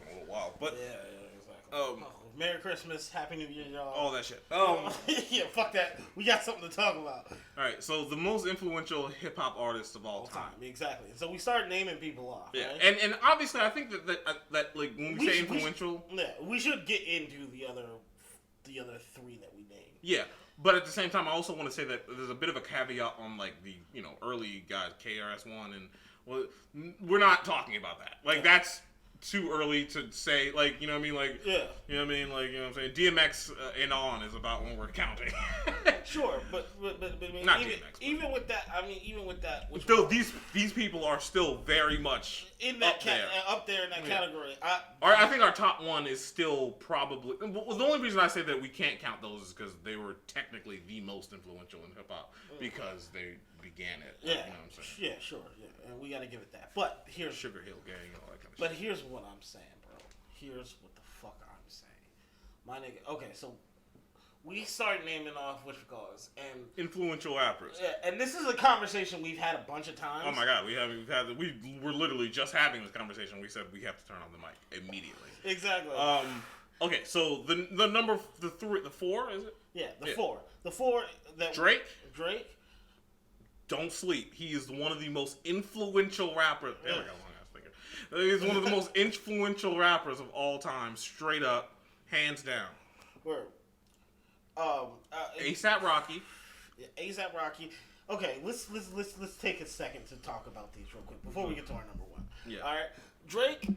in a little while. But exactly. Merry Christmas, Happy New Year, y'all. All that shit. Yeah, fuck that. We got something to talk about. All right, so the most influential hip hop artists of all time. Exactly. So we start naming people off. Yeah, right? and obviously I think that like when we say influential, we should get into the other three that we named. Yeah, but at the same time, I also want to say that there's a bit of a caveat on like the early guys, KRS-One, and we're not talking about that. Like that's too early to say, like, you know what I mean? Like, yeah. You know what I mean? Like, you know what I'm saying? DMX and on is about when we're counting. Sure, but I mean, not even, DMX. But. Even with that, still, these people are still very much in that up there in that category. I think our top one is still probably. Well, the only reason I say that we can't count those is because they were technically the most influential in hip hop because they began it. Yeah, you know what I'm saying? Yeah, sure, yeah, and we got to give it that. But here's Sugar Hill Gang and all that kind of shit. But here's what I'm saying, bro. Here's what the fuck I'm saying, my nigga. Okay, so we started naming off what you call us and influential rappers. Yeah, and this is a conversation we've had a bunch of times. Oh my god, we're literally just having this conversation. We said we have to turn on the mic immediately. Exactly. Okay, so the four is it? Yeah, the four that Drake. Don't sleep. He is one of the most influential rappers. There we go. He's one of the most influential rappers of all time, straight up, hands down. Word. A$AP Rocky. Yeah, A$AP Rocky. Okay, let's take a second to talk about these real quick before we get to our number one. Yeah. All right. Drake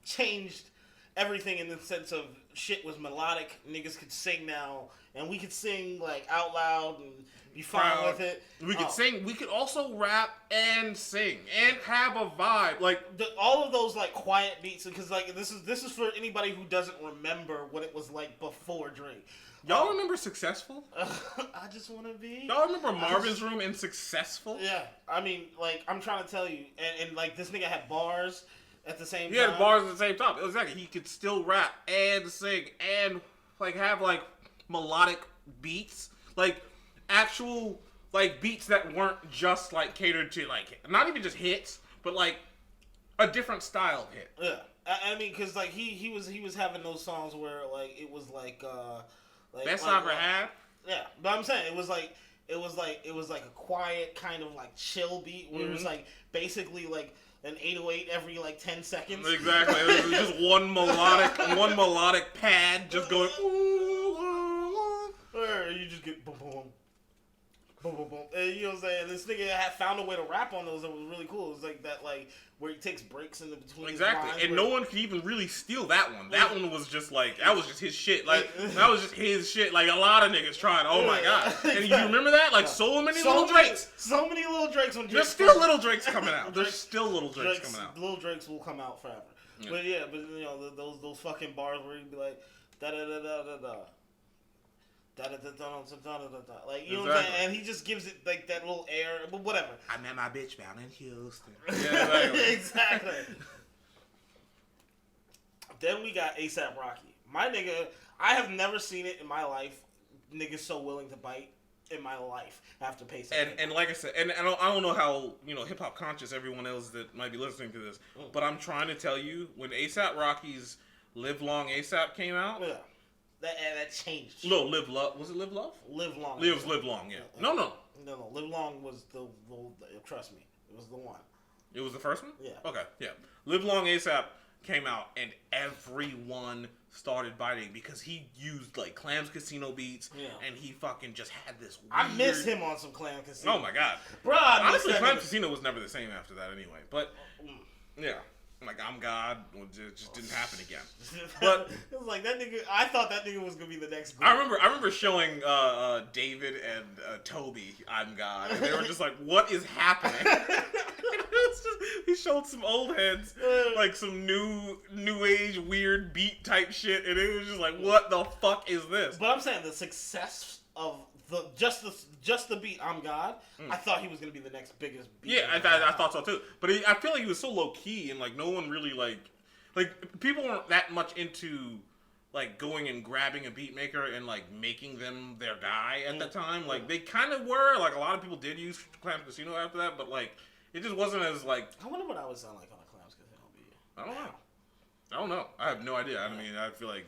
changed everything in the sense of shit was melodic. Niggas could sing now, and we could sing like out loud and be fine with it. We could sing. We could also rap and sing and have a vibe. Like all of those like quiet beats, because like this is for anybody who doesn't remember what it was like before Drake. Y'all remember Successful? I just want to be. Y'all remember Marvin's Room and Successful? Yeah, I mean, like I'm trying to tell you, and like this nigga had bars at the same time. He had bars at the same time. Exactly. He could still rap and sing and like have like melodic beats, like actual like beats that weren't just like catered to like not even just hits, but like a different style of hit. Yeah, I mean, cause like he was having those songs where like it was like best I ever had. Yeah, but I'm saying it was like a quiet kind of like chill beat where it was like basically like an 808 every like 10 seconds. Exactly. It was just one melodic pad just going. Or you just get boom boom. Boom, boom, boom. And you know what I'm saying? This nigga had found a way to rap on those that was really cool. It was like that, like, where he takes breaks in the between. Exactly. And no one could even really steal that one. That one was just like, that was just his shit. Like, that was just his shit. Like, a lot of niggas tried. Oh my god. And you remember that? Like, so many little Drakes. So many little Drakes on Drake. There's still little Drakes coming out. There's still little Drakes coming out. Little Drakes will come out forever. Yeah. But yeah, but you know, those fucking bars where he'd be like, da da da da da da. Like, you know what I'm saying? And he just gives it like that little air, but whatever. I met my bitch down in Houston. Yeah, exactly. Then we got A$AP Rocky. My nigga, I have never seen it in my life. Niggas so willing to bite in my life after pacing. And like I said, and I don't know how hip hop conscious everyone else that might be listening to this, but I'm trying to tell you when A$AP Rocky's "Live Long ASAP" came out. Yeah. That changed. No, Live Love. Was it Live Love? Live Long. Live Long, yeah. No. Live Long was the trust me, it was the one. It was the first one? Yeah. Okay, yeah. Live Long ASAP came out and everyone started biting because he used like Clams Casino beats and he fucking just had this weird... I miss him on some Clams Casino. Oh my god. Bro, honestly, Clams Casino was never the same after that anyway. But, yeah. Like, I'm God, it just didn't happen again. But it was like that nigga. I thought that nigga was gonna be the next. I remember showing David and Toby "I'm God," and they were just like, "What is happening?" He showed some old heads, like some new age weird beat type shit, and it was just like, "What the fuck is this?" But I'm saying the success of just the beat "I'm God." I thought he was gonna be the next biggest beat. Yeah, I thought so too. But I feel like he was so low key and like no one really like people weren't that much into like going and grabbing a beat maker and like making them their guy at the time. Like they kind of were. Like a lot of people did use Clams Casino after that, but like it just wasn't as like. I wonder what I would sound like on a Clams Casino beat. I don't know. don't know. I have no idea. I mean, I feel like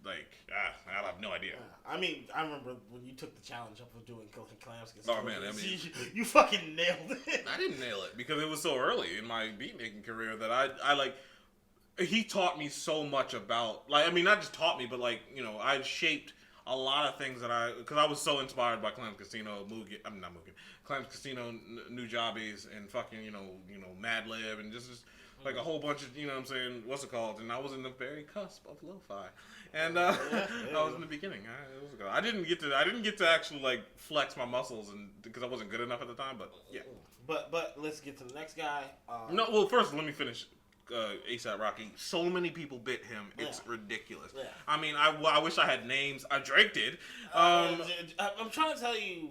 I have no idea. I mean, I remember when you took the challenge up of doing Clams. Oh man, I mean, you fucking nailed it. I didn't nail it because it was so early in my beat making career that I like. He taught me so much about, like, I mean, not just taught me, but like, you know, I shaped a lot of things that because I was so inspired by Clams Casino, Clams Casino, New Jobbies, and fucking, you know, Mad Lib, and just like a whole bunch of, you know what I'm saying, what's it called? And I was in the very cusp of lo-fi, and I was in the beginning. I didn't get to actually like flex my muscles, and because I wasn't good enough at the time. But yeah. But let's get to the next guy. No, well, first let me finish. ASAP Rocky. So many people bit him. It's ridiculous. Yeah. I mean, I wish I had names. Drake did. I'm trying to tell you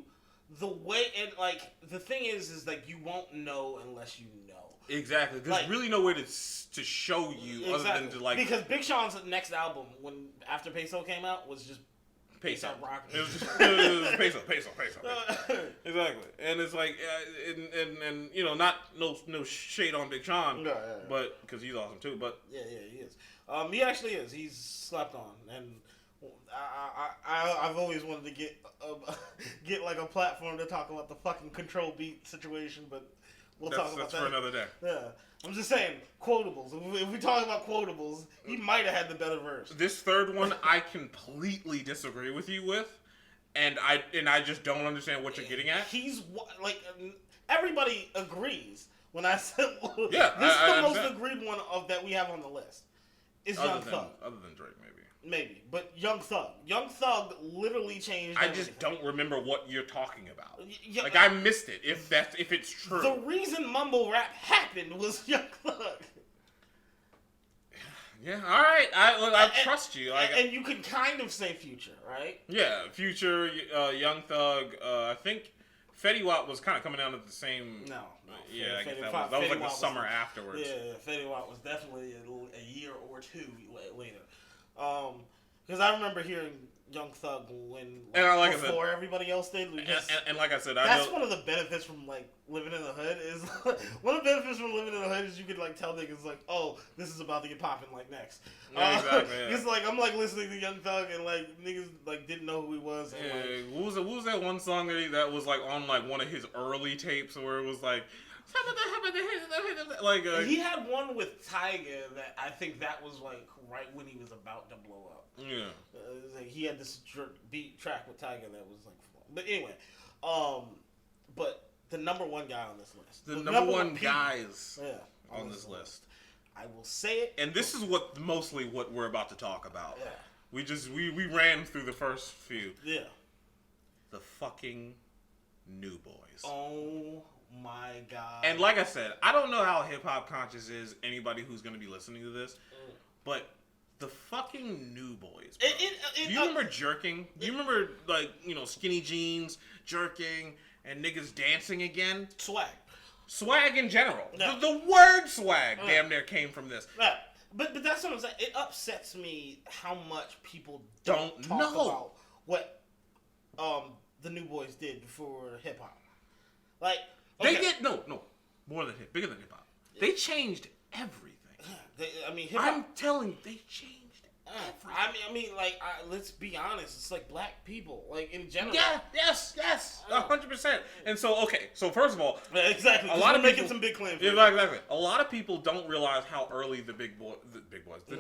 the way, and like the thing is like you won't know unless you know. Exactly. There's like, really no way to show you other than to like, because Big Sean's next album after Peso came out was just Peso. Rocky. It was just peso. Exactly. And it's like, and you know, no shade on Big Sean, but because he's awesome too. But yeah, he is. He actually is. He's slept on, and I've always wanted to get like a platform to talk about the fucking Control Beat situation, but we'll talk about that for another day. Yeah. I'm just saying, quotables. If we talk about quotables, he might have had the better verse. This third one, I completely disagree with you with, and I just don't understand what you're getting at. He's like, everybody agrees when I said, yeah, this is the most agreed one that we have on the list. Is Young Thug. Other than Drake, maybe. Maybe, but Young Thug. Young Thug literally changed everything. I just don't remember what you're talking about. Like, I missed it, if it's true. The reason mumble rap happened was Young Thug. Yeah, alright. I trust you. Like, and you could kind of say Future, right? Yeah, Future, Young Thug, I think Fetty Wap was kind of coming out at the same... No. Yeah, I guess that was like the summer afterwards. Yeah, Fetty Wap was definitely a year or two later. Because I remember hearing Young Thug before everybody else did. And like I said, that's one of the benefits from like living in the hood is one of the benefits from living in the hood is you could like tell niggas like, oh, this is about to get popping like next. Yeah, exactly. Yeah. It's like I'm like listening to Young Thug and like niggas like didn't know who he was. And, yeah, what was that one song that was like on like one of his early tapes where it was like. Like he had one with Tyga that I think that was like right when he was about to blow up. Yeah, like he had this beat track with Tyga that was like, but anyway, but the number one guy on this list, the number one guys on this list. I will say it, and this is mostly what we're about to talk about. Yeah, we ran through the first few. Yeah, the fucking New Boys. Oh. My God. And like I said, I don't know how hip hop conscious is anybody who's going to be listening to this, but the fucking New Boys. Do you remember jerking? Do you remember like, you know, skinny jeans, jerking, and niggas dancing again? Swag in general. No. The word swag damn near came from this. Yeah. But that's what I'm saying. It upsets me how much people don't talk about what the New Boys did before hip hop. Like. Okay. They get more than bigger than hip hop. Yeah. They changed everything. I'm telling you, they changed everything. I mean, like, let's be honest. It's like black people, like in general. Yeah, yes, 100%. And so, okay, so first of all, exactly. A lot of making some big claims. Yeah, exactly. A lot of people don't realize how early the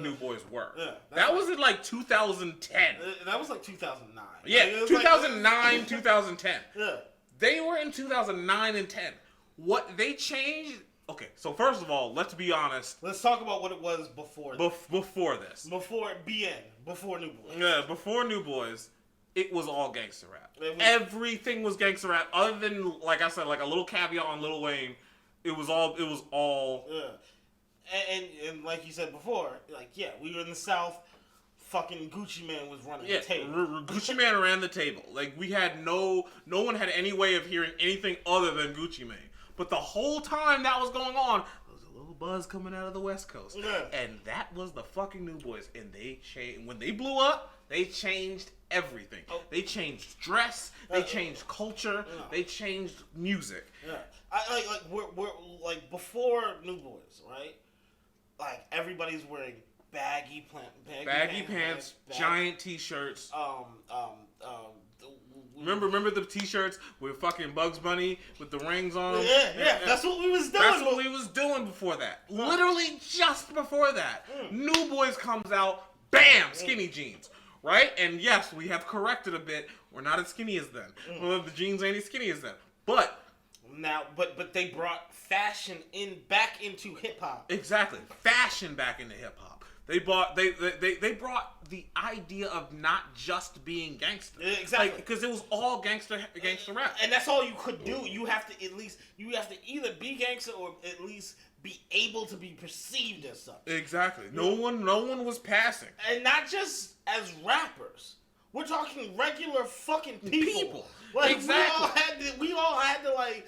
New Boys were. Yeah, that was in like 2010. That was like 2009. Yeah, like, 2009, 2010. Yeah. They were in 2009 and 10. What they changed... Okay, so first of all, let's be honest. Let's talk about what it was before this. Before this. Before New Boys. Yeah, before New Boys, it was all gangster rap. Everything was gangster rap, other than, like I said, like a little caveat on Lil Wayne. It was all... Yeah. And like you said before, like, yeah, we were in the South... Fucking Gucci Mane was running the table. Gucci Mane ran the table. Like, we had no one had any way of hearing anything other than Gucci Mane. But the whole time that was going on, there was a little buzz coming out of the West Coast. Yeah. And that was the fucking New Boys. And they changed. When they blew up, they changed everything. Oh. They changed dress. They changed culture. Yeah. They changed music. Yeah. We're like before New Boys, right? Like, everybody's wearing baggy pants, giant t-shirts. Um. Remember the t-shirts with fucking Bugs Bunny with the rings on them? Yeah. That's what we was doing. That's what we was doing before that. Literally just before that. New Boys comes out, bam, skinny jeans. Right? And yes, we have corrected a bit. We're not as skinny as them. Well, the jeans ain't as skinny as them. But they brought fashion back into hip hop. Exactly. Fashion back into hip hop. They brought the idea of not just being gangster. Exactly. Because it was all gangster rap. And that's all you could do. You have to either be gangster or at least be able to be perceived as such. Exactly. No one was passing. And not just as rappers. We're talking regular fucking people. Like, exactly. We all had to like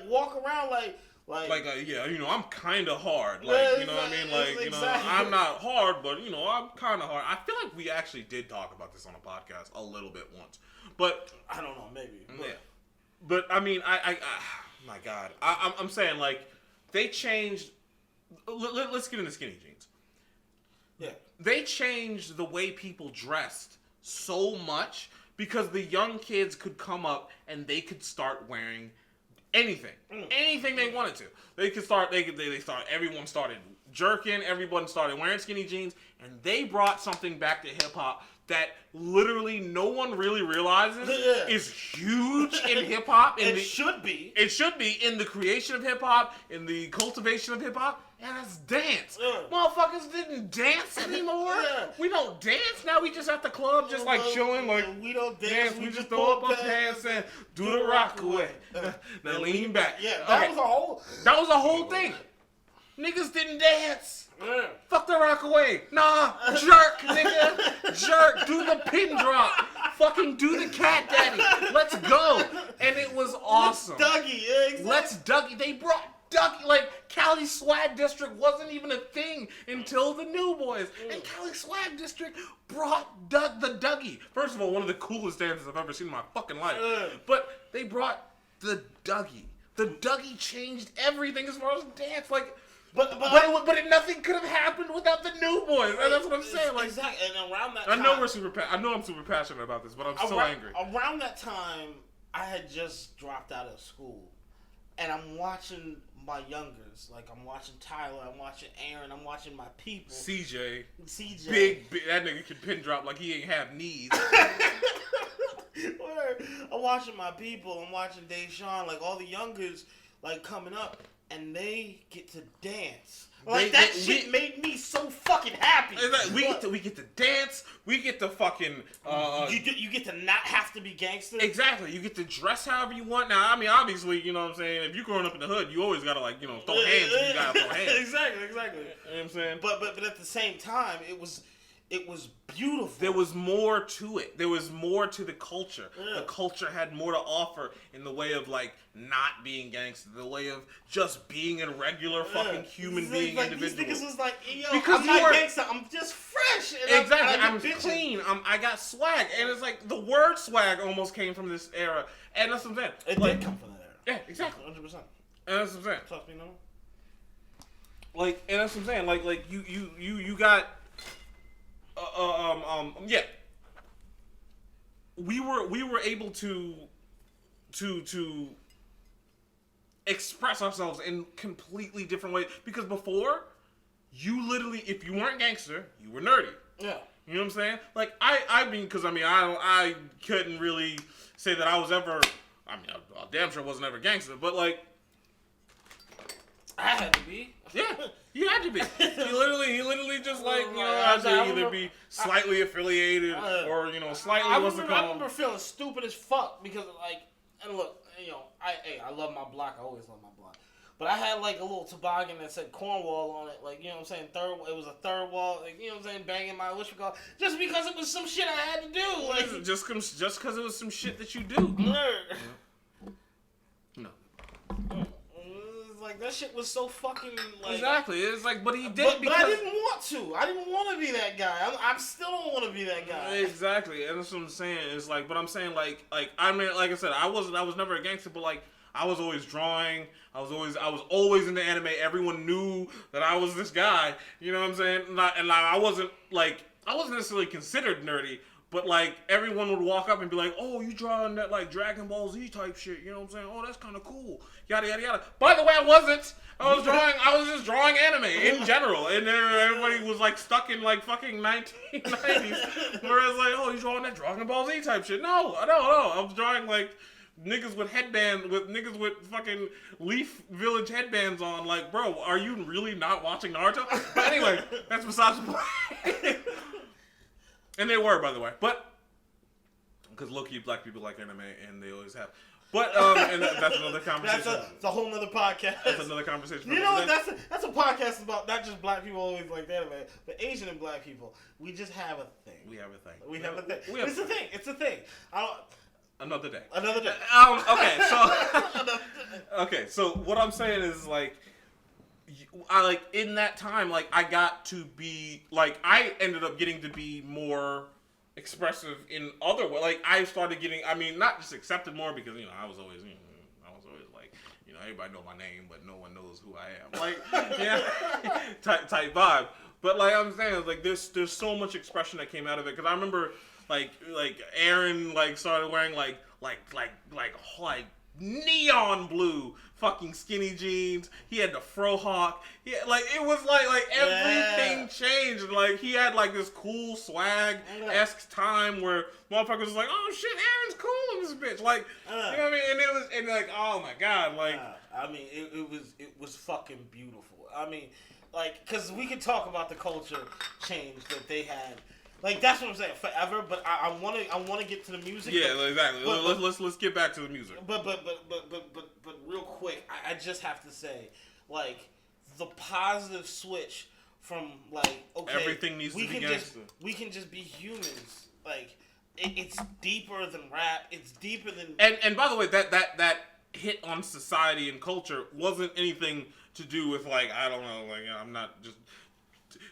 walk around like I'm kind of hard. Yeah, you know what I mean? Like, exactly. I'm not hard, but, I'm kind of hard. I feel like we actually did talk about this on a podcast a little bit once. But I don't know, maybe. Yeah. But, I mean, my God. I'm saying, like, they changed. Let's get into skinny jeans. Yeah. They changed the way people dressed so much because the young kids could come up and they could start wearing anything they wanted to. Everyone started jerking, everyone started wearing skinny jeans, and they brought something back to hip hop that literally no one really realizes is huge in hip hop. It should be in the creation of hip hop, in the cultivation of hip hop, and that's dance. Motherfuckers didn't dance anymore. We don't dance now. We just at the club, just like chilling. Like we don't dance. We just throw up our pants and do the rock away. Now lean back. Yeah, that was a whole thing. Niggas didn't dance. Fuck the rock away. Nah, jerk, nigga. Jerk. Do the pin drop. Fucking do the cat daddy. Let's go. And it was awesome. Let's Dougie. They brought Dougie. Like, Cali Swag District wasn't even a thing until the New Boys. And Cali Swag District brought the Dougie. First of all, one of the coolest dances I've ever seen in my fucking life. But they brought the Dougie. The Dougie changed everything as far as dance. Like, But nothing could have happened without the New Boys. And that's what I'm saying. Like, exactly. And around that time, I know I'm super passionate about this, but I'm so angry. Around that time, I had just dropped out of school, and I'm watching my youngers. Like, I'm watching Tyler, I'm watching Aaron, I'm watching my people. CJ. Big. That nigga could pin drop like he ain't have knees. I'm watching my people. I'm watching Deshaun. Like, all the youngers, like, coming up. And they get to dance. Like, that shit made me so fucking happy. We get to dance. We get to fucking. You get to not have to be gangster. Exactly. You get to dress however you want. Now, I mean, obviously, you know what I'm saying. If you're growing up in the hood, you always gotta throw hands. You gotta throw hands. Exactly. You know what I'm saying. But at the same time, it was beautiful. There was more to it. There was more to the culture. The culture had more to offer in the way of, like, not being gangster, the way of just being a regular fucking human being like, individual. These niggas was like, yo, because I'm not gangster, I'm just fresh. And exactly. I'm clean. I got swag. And it's like, the word swag almost came from this era. And that's what I'm saying. It did come from that era. Yeah, exactly. 100%. And that's what I'm saying. Talk to me, no? Like, and that's what I'm saying. Like you got... yeah. We were able to express ourselves in completely different ways, because before, you literally, if you weren't gangster, you were nerdy. Yeah. You know what I'm saying? Like, I couldn't really say that I was ever, I damn sure wasn't ever gangster, but like, I had to be. Yeah, you had to be. He literally just had to either be slightly affiliated or slightly. I remember feeling stupid as fuck because and look, I love my block. I always love my block. But I had like a little toboggan that said Cornwall on it, like, you know what I'm saying, it was a third wall, like, you know what I'm saying, banging my just because it was some shit I had to do, like, just because it was some shit that you do. No. Like, that shit was so fucking, like... Exactly. It's like, but he did but I didn't want to. I didn't want to be that guy. I still don't want to be that guy. Exactly. And that's what I'm saying. It's like, but I'm saying, like I mean, like I said, I was never a gangster, but, like, I was always drawing. I was always into anime. Everyone knew that I was this guy. You know what I'm saying? And I wasn't necessarily considered nerdy. But, like, everyone would walk up and be like, oh, you drawing that, like, Dragon Ball Z type shit, you know what I'm saying? Oh, that's kind of cool, yada, yada, yada. By the way, I wasn't. I was just drawing anime in general. And then everybody was, like, stuck in, like, fucking 1990s. Whereas, like, oh, you drawing that Dragon Ball Z type shit. No. I was drawing, like, niggas with fucking Leaf Village headbands on. Like, bro, are you really not watching Naruto? But anyway, that's besides the point. And they were, by the way, but because low-key black people like anime, and they always have. But and that's another conversation. That's a whole nother podcast. That's another conversation. You know what? That's a podcast about not just black people always like anime, but Asian and black people. We just have a thing. We have a thing. It's a thing. It's a thing. Another day. Another day. Okay, so what I'm saying is like. I like in that time, like I got to be like I ended up getting to be more expressive in other ways. Like I started getting, I mean, not just accepted more because I was always like, everybody know my name, but no one knows who I am. Like, yeah, type vibe. But like I'm saying, like there's so much expression that came out of it because I remember like Aaron like started wearing like neon blue fucking skinny jeans. He had the fro hawk. Like it was like everything changed. Like he had like this cool swag-esque time where motherfuckers was like, oh shit, Aaron's cool in this bitch. Like you know what I mean? And like, oh my god, like I mean it was fucking beautiful. I mean, like, cause we could talk about the culture change that they had. Like that's what I'm saying, forever. But I want to get to the music. Yeah, exactly. Let's get back to the music. But real quick, I just have to say, like, the positive switch from like everything needs to be gangster. We can just be humans. Like it's deeper than rap. It's deeper than. And by the way, that hit on society and culture wasn't anything to do with like I don't know, like I'm not just.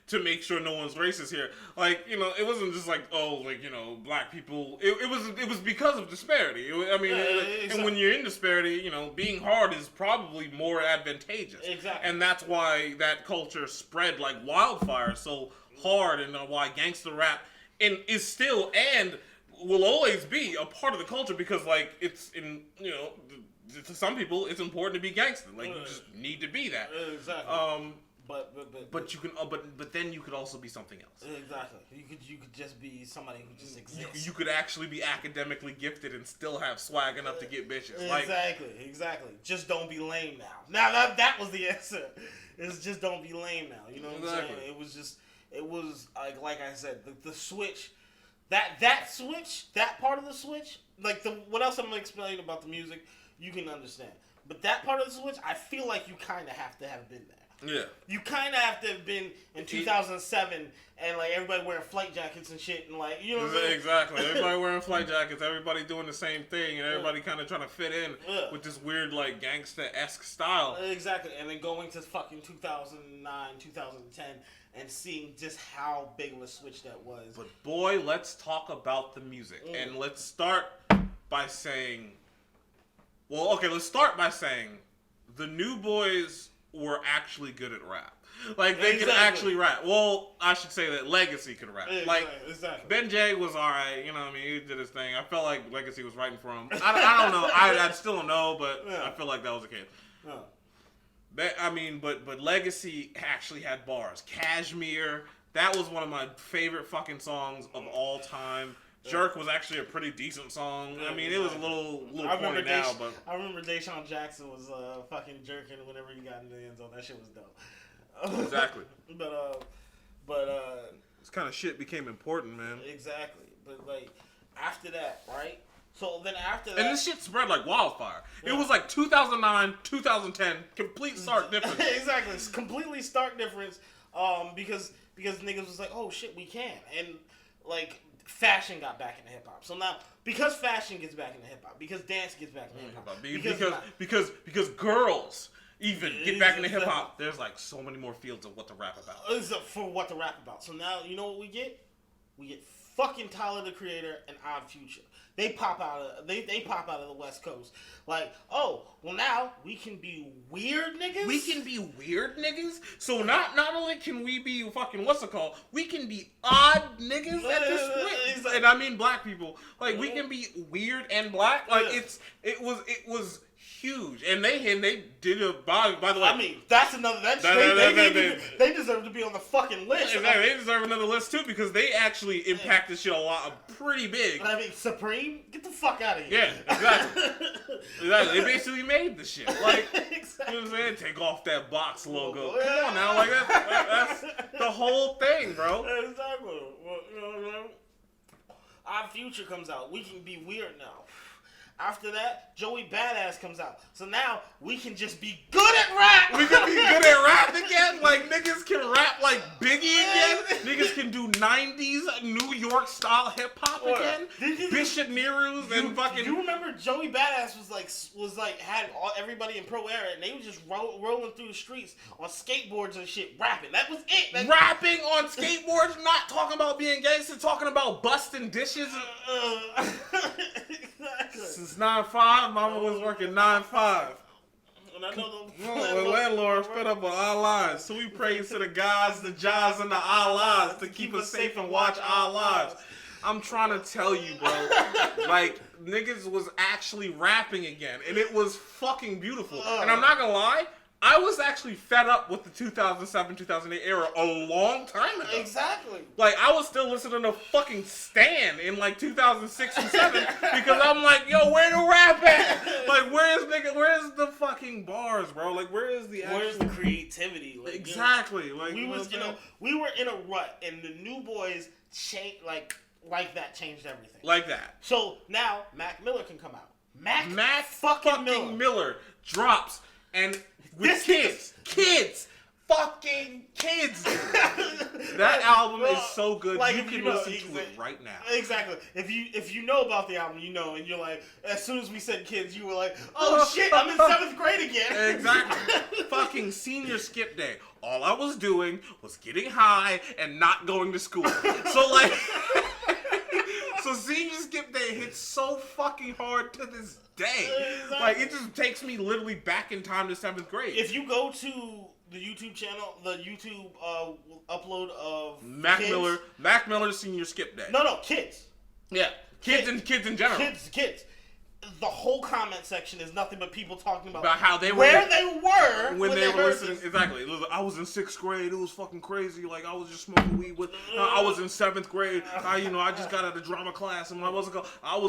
To make sure no one's racist here, like it wasn't just like black people. It was because of disparity. Exactly. And when you're in disparity, being hard is probably more advantageous. Exactly. And that's why that culture spread like wildfire so hard, and why gangster rap is still and will always be a part of the culture because like it's in to some people it's important to be gangster. Like you just need to be that. Exactly. But you can, but then you could also be something else. Exactly. You could just be somebody who just exists. You could actually be academically gifted and still have swag enough to get bitches. Exactly. Just don't be lame now. Now that was the answer. It's just don't be lame now. You know what I'm saying? It was like I said, the switch, that switch, that part of the switch, like what else I'm gonna explain about the music, you can understand. But that part of the switch, I feel like you kind of have to have been there. Yeah. You kind of have to have been in 2007 and like everybody wearing flight jackets and shit and like, you know what I mean? Exactly. Everybody wearing flight jackets, everybody doing the same thing, and everybody kind of trying to fit in with this weird like gangsta-esque style. Exactly. And then going to fucking 2009, 2010 and seeing just how big of a switch that was. But boy, let's talk about the music. And let's start by saying, let's start by saying the New Boys were actually good at rap. Like, they could actually rap. Well, I should say that Legacy could rap. Exactly. Ben J was alright, he did his thing. I felt like Legacy was writing for him. I don't know. I still don't know, but I feel like that was the case. But Legacy actually had bars. Cashmere, that was one of my favorite fucking songs of all time. Jerk was actually a pretty decent song. I mean, it was a little corny now, but I remember Deshaun Jackson was fucking jerking whenever he got in the end zone. That shit was dope. Exactly. But this kind of shit became important, man. Exactly. But like after that, right? So then after that, and this shit spread like wildfire. Yeah. It was like 2009, 2010, complete stark difference. Exactly, it's completely stark difference. Because niggas was like, oh shit, we can, and like. Fashion got back into hip hop. So now, because fashion gets back into hip hop, because dance gets back into hip hop, because girls even get back into hip hop, there's like so many more fields of what to rap about. For what to rap about. So now, you know what we get? we get fucking Tyler the Creator and Odd Future. They pop out of the West Coast. Like, oh, well now we can be weird niggas. We can be weird niggas. So not only can we be fucking what's it called? We can be odd niggas at this point. And I mean black people. Like we can be weird and black. Like it was huge. And they did a by the way. I mean, that's another they deserve to be on the fucking list. Exactly. They deserve another list too because they actually impacted shit a lot pretty big. I mean, Supreme, get the fuck out of here. Yeah, exactly. Exactly. They basically made the shit. Like exactly. you know what I'm saying? Take off that box logo. Come on now, like that's the whole thing, bro. Exactly. Well, you know what I mean? Our Future comes out. We can be weird now. After that, Joey Badass comes out. So now we can just be good at rap. We can be good at rap again. Like niggas can rap like Biggie again. Niggas can do 90s New York style hip hop again. Bishop Neru's and fucking. You remember Joey Badass was like had everybody in pro era and they were just rolling through the streets on skateboards and shit rapping. That was it. Rapping on skateboards, not talking about being gangster, talking about busting dishes. Exactly. Since 9-5, mama was working 9-5. And I know the landlord fed up on our lives. So we praise to the gods, the Jahs, and the Allahs to keep us safe and watch our lives. I'm trying to tell you, bro. Like, niggas was actually rapping again. And it was fucking beautiful. And I'm not gonna lie, I was actually fed up with the 2007, 2008 era a long time ago. Exactly. Like, I was still listening to fucking Stan in, like, 2006 and 7 because I'm like, yo, where the rap at? Like, where's the fucking bars, bro? Like, where's the creativity? Like, exactly. You know, we were in a rut, and the New Boys changed, like that changed everything. Like that. So, now, Mac Miller can come out. Mac fucking Miller drops, and with kids, fucking kids. That album is so good. Like, you can listen to it right now. Exactly. If you know about the album, you know, and you're like, as soon as we said kids, you were like, oh shit, I'm in 7th grade again. Exactly. Fucking senior skip day. All I was doing was getting high and not going to school. So like, so senior skip day hits so fucking hard to this day. Exactly. Like, it just takes me literally back in time to 7th grade. If you go to the YouTube channel, the YouTube upload of Mac Miller Senior Skip Day. No, kids. Yeah, kids in general. Kids. The whole comment section is nothing but people talking about how they were where they were when they were listening. Exactly. I was in 6th grade. It was fucking crazy. Like, I was just smoking weed with. I was in 7th grade. I just got out of drama class, and I was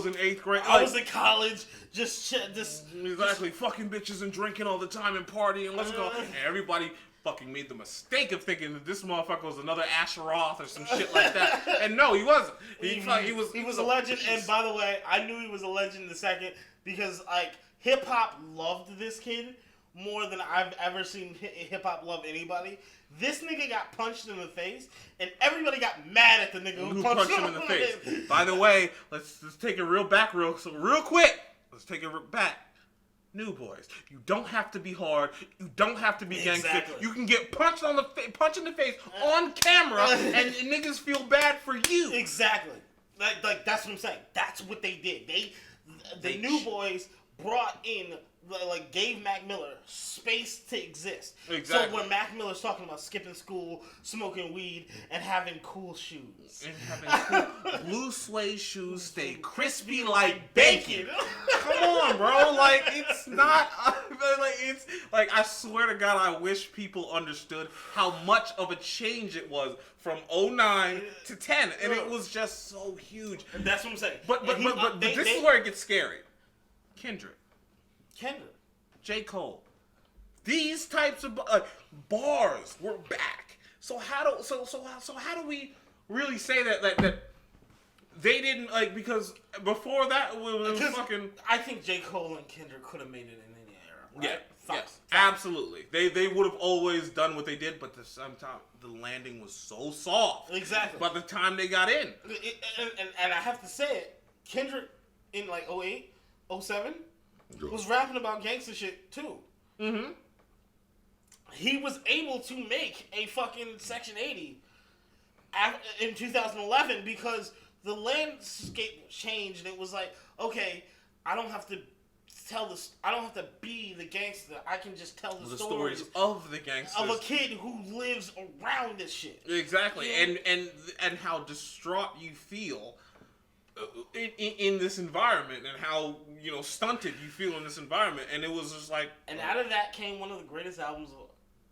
in 8th grade. I was in college. Exactly. Fucking bitches and drinking all the time and partying. Let's go. And everybody fucking made the mistake of thinking that this motherfucker was another Asheroth or some shit like that. And no, he wasn't. He was a legend. And by the way, I knew he was a legend the second because like hip hop loved this kid more than I've ever seen hip hop love anybody. This nigga got punched in the face, and everybody got mad at the nigga who punched him in the face. By the way, let's take it real quick. Let's take it back. New Boys. You don't have to be hard. You don't have to be gangster. You can get punched in the face on camera, and niggas feel bad for you. Exactly. Like that's what I'm saying. That's what they did. The New Boys brought in, like, gave Mac Miller space to exist. Exactly. So when Mac Miller's talking about skipping school, smoking weed, and having cool shoes. And having cool blue suede shoes stay crispy like bacon. Come on, bro. Like, it's not... it's like, I swear to God, I wish people understood how much of a change it was from 09 to 10. And it was just so huge. That's what I'm saying. But this is where it gets scary. Kendrick. J. Cole. These types of bars were back. So how do we really say that they didn't, like, because before that it was fucking. I think J. Cole and Kendrick could have made it in any era. Right? Yeah. Yes, absolutely. They would have always done what they did, but at the same time, the landing was so soft. Exactly. By the time they got in. And I have to say it, Kendrick in like 08, 07 was rapping about gangster shit too. Mm-hmm. He was able to make a fucking Section 80 in 2011 because the landscape changed and it was like, okay, I don't have to I don't have to be the gangster. I can just tell the stories of the gangsters of a kid who lives around this shit. Exactly, and how distraught you feel in this environment, and how stunted you feel in this environment, and it was just like. And out of that came one of the greatest albums.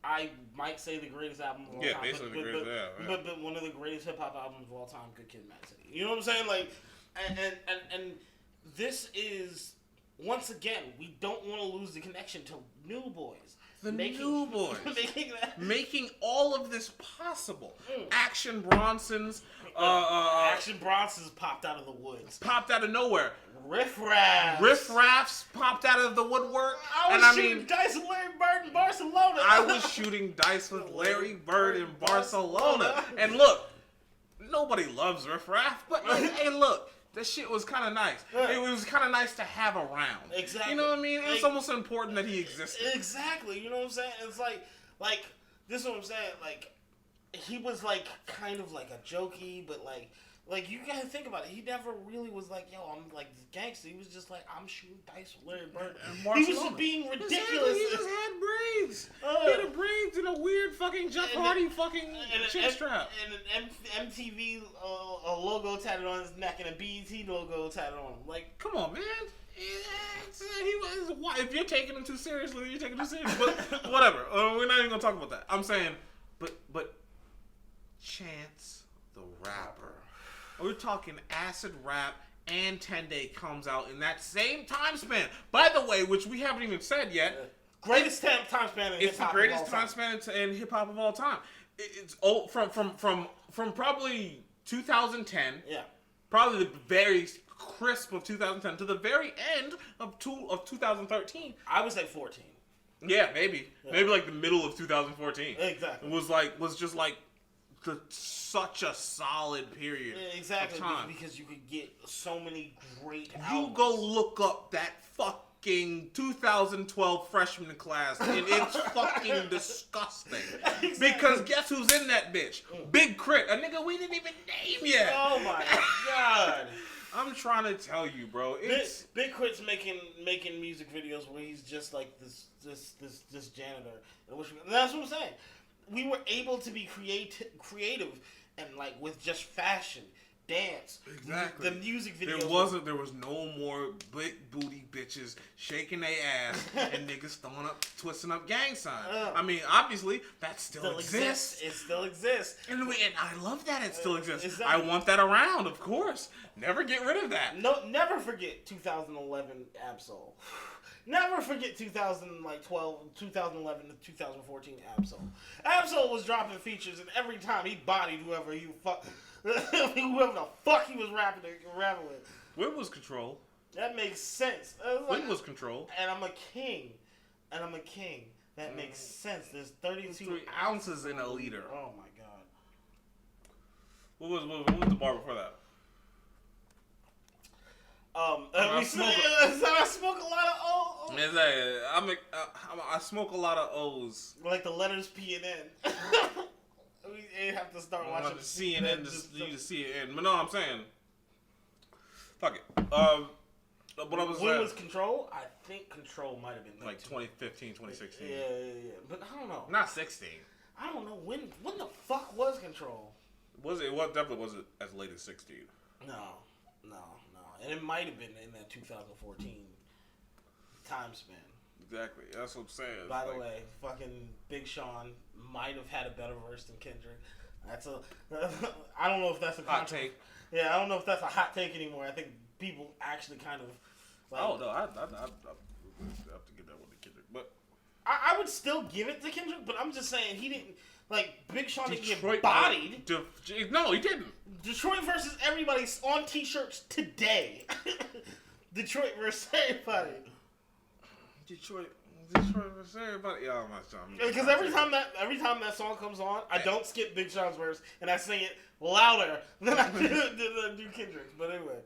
I might say the greatest album of all time. Basically the greatest. But one of the greatest hip hop albums of all time, Good Kid, Mad City. You know what I'm saying? Like, and this is. Once again, we don't want to lose the connection to New Boys. New Boys. Making all of this possible. Action Bronsons. Action Bronsons popped out of the woods. Popped out of nowhere. Riff Raffs popped out of the woodwork. I was shooting dice with Larry Bird in Barcelona. I was shooting dice with Larry Bird in Barcelona. And look, nobody loves Riff Raff, but hey, look. That shit was kind of nice. It was kind of nice to have around. Exactly. You know what I mean? It's almost important that he existed. Exactly. You know what I'm saying? It's like this is what I'm saying. Like, he was like kind of like a jokey, but like you gotta think about it. He never really was like, yo, I'm like this gangster. He was just like, I'm shooting dice with Larry Bird. He was just being ridiculous. He just had braids. He had braids and a weird fucking Jeff Hardy fucking chin strap. And an MTV logo tatted on his neck and a BET logo tatted on him. Like, come on, man. He was. If you're taking him too seriously, you're taking him too seriously. But whatever. We're not even gonna talk about that. I'm saying, but Chance the Rapper. We're talking acid rap, and 10 Day comes out in that same time span. By the way, which we haven't even said yet. Greatest time span in hip hop. It's the greatest time span in hip hop of all time. It's old from probably 2010. Yeah. Probably the very crisp of 2010 to the very end of 2013. I would say 14. Yeah, maybe like the middle of 2014. Exactly. Was just like. Such a solid period. Exactly, of time. Because you could get so many great albums. You go look up that fucking 2012 freshman class, and it's fucking disgusting. Exactly. Because guess who's in that bitch? Big Crit, a nigga we didn't even name yet. Oh my god. I'm trying to tell you, bro. Big Crit's making music videos where he's just like this janitor. And that's what I'm saying. We were able to be creative and like with just fashion, dance, exactly. The music videos. There was no more big booty bitches shaking their ass and niggas twisting up gang signs. I mean, obviously that still exists. It still exists, and I love that it still exists. Exactly. I want that around, of course. Never get rid of that. No, never forget 2011 Absol. Never forget 2011 to 2014 Absol. Absol was dropping features, and every time he bodied whoever the fuck he was rapping with. When was Control? That makes sense. When was Control? And I'm a king. That makes sense. There's 32 ounces in a liter. Oh my god. What was the bar before that? I smoke a lot of O's. I smoke a lot of O's. Like the letters P and N. We have to start watching CNN to see it in. But no, I'm saying, fuck it. When was Control? I think Control might have been like 2015, 2016. Yeah. But I don't know. Not 16. I don't know when the fuck was Control. Was it? What definitely was it as late as 16? No. And it might have been in that 2014 time span. Exactly. That's what I'm saying. By the way, fucking Big Sean might have had a better verse than Kendrick. I don't know if that's a hot take. Yeah, I don't know if that's a hot take anymore. I think people actually kind of. Like, oh no, I have to give that one to Kendrick, but I would still give it to Kendrick. But I'm just saying he didn't. Like, Big Sean didn't get bodied. No, he didn't. Detroit versus everybody's on T-shirts today. Detroit versus everybody. Detroit versus everybody. Yeah, my son. Because every time that song comes on, I don't skip Big Sean's verse and I sing it louder than I do Kendrick's. But anyway.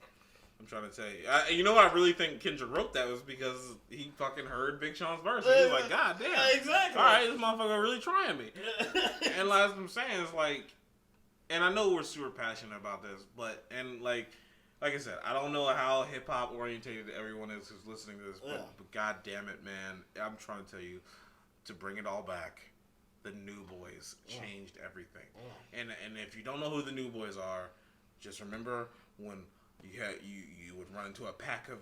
I'm trying to tell you. You know what I really think Kendrick wrote that was because he fucking heard Big Sean's verse. And he was like, God damn. Exactly. All right, this motherfucker really trying me. And like I'm saying, it's like, and I know we're super passionate about this, but like I said, I don't know how hip hop orientated everyone is who's listening to this, but god damn it, man, I'm trying to tell you to bring it all back. The New Boys changed everything, and if you don't know who the New Boys are, just remember when you would run into a pack of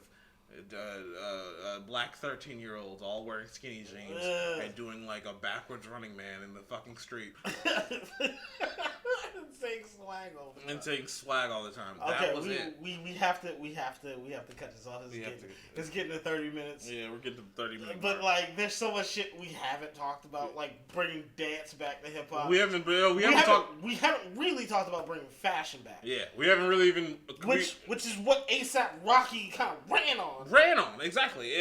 black 13-year-olds all wearing skinny jeans and doing like a backwards running man in the fucking street. And saying swag all the time. Okay, that was it. We have to cut this off. It's getting to 30 minutes. Yeah, we're getting to 30 minutes. But like, there's so much shit we haven't talked about, like bringing dance back to hip hop. We haven't really talked about bringing fashion back. Yeah, we haven't really even. Which is what ASAP Rocky kind of ran on. Exactly.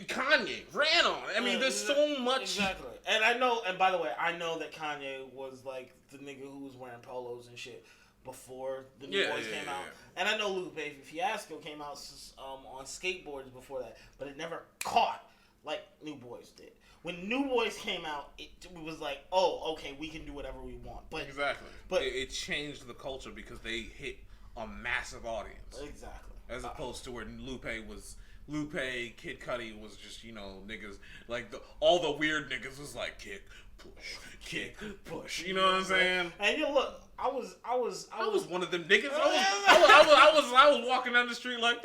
Kanye ran on. I mean, there's so much. Exactly. And I know. And by the way, I know that Kanye was like the nigga who was wearing polos and shit before the New Boys came out. And I know Lupe Fiasco came out on skateboards before that, but it never caught like New Boys did. When New Boys came out, it was like, oh, okay, we can do whatever we want. But exactly. But it changed the culture because they hit a massive audience. Exactly. As opposed to where Lupe, Kid Cudi was just, niggas, like all the weird niggas was like kick, push. You know what I'm saying? And look, I was one of them niggas. I was walking down the street like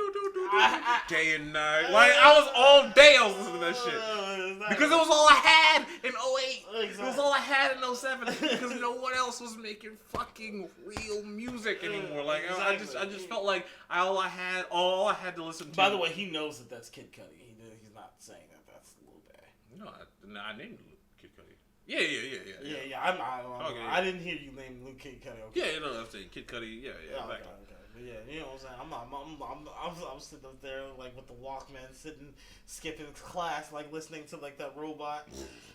day and night. Like I was all day I was listening to that shit. Because it was all I had in 08. Exactly. It was all I had in 07. Because no one else was making fucking real music anymore. Like exactly. I just felt like all I had to listen to. By the way, he knows that that's Kid Cudi. He's not saying that that's Lil Bae. No, I named Kid Cudi. Yeah. I didn't hear you name Luke Kid Cudi. Okay. Yeah, I'm saying Kid Cudi. Yeah. Okay. But yeah, you know what I'm saying. I'm sitting up there like with the Walkman, skipping class, like listening to like that robot.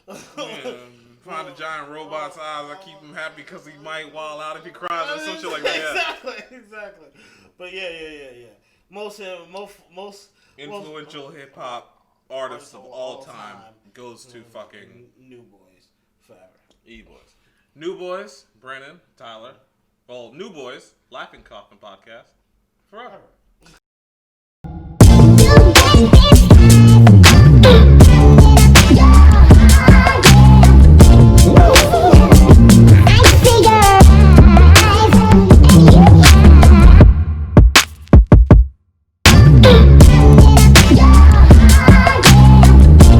Find the giant robot's eyes. I keep him happy because he might wild out if he cries or some shit like that. Exactly. But yeah. Most influential hip hop artist of all time goes to fucking New Boys forever. E-Boys. New Boys, Brandon, Tyler. Well, New Boys, Laughing Coffin Podcast. Forever.